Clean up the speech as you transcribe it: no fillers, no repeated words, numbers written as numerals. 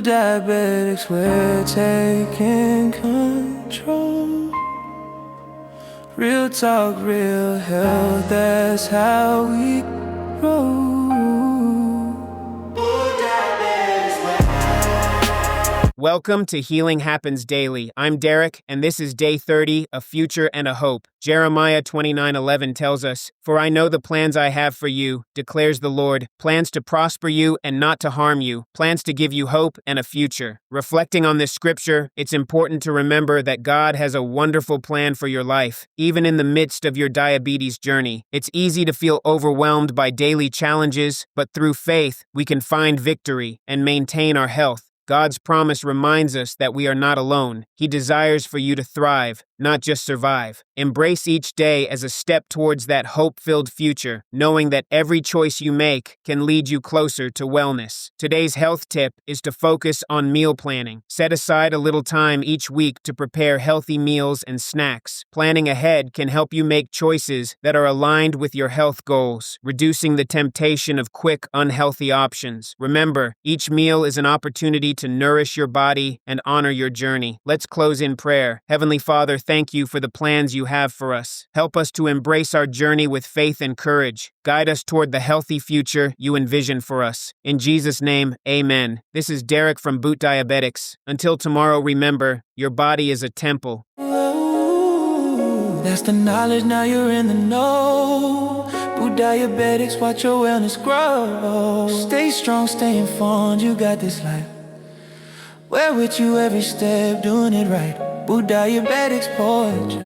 BootDiabetics, we're taking control. Real talk, real health, that's how we roll. Welcome to Healing Happens Daily. I'm Derek, and this is Day 30, A Future and a Hope. Jeremiah 29:11 tells us, "For I know the plans I have for you, declares the Lord, plans to prosper you and not to harm you, plans to give you hope and a future." Reflecting on this scripture, it's important to remember that God has a wonderful plan for your life, even in the midst of your diabetes journey. It's easy to feel overwhelmed by daily challenges, but through faith, we can find victory and maintain our health. God's promise reminds us that we are not alone. He desires for you to thrive, not just survive. Embrace each day as a step towards that hope-filled future, knowing that every choice you make can lead you closer to wellness. Today's health tip is to focus on meal planning. Set aside a little time each week to prepare healthy meals and snacks. Planning ahead can help you make choices that are aligned with your health goals, reducing the temptation of quick, unhealthy options. Remember, each meal is an opportunity to nourish your body and honor your journey. Let's close in prayer. Heavenly Father, thank you for the plans you have for us. Help us to embrace our journey with faith and courage. Guide us toward the healthy future you envision for us. In Jesus' name, amen. This is Derek from BootDiabetics. Until tomorrow, remember, your body is a temple. Ooh, that's the knowledge, now you're in the know. BootDiabetics, watch your wellness grow. Stay strong, stay informed, you got this life. We're with you every step, doing it right. BootDiabetics, boy.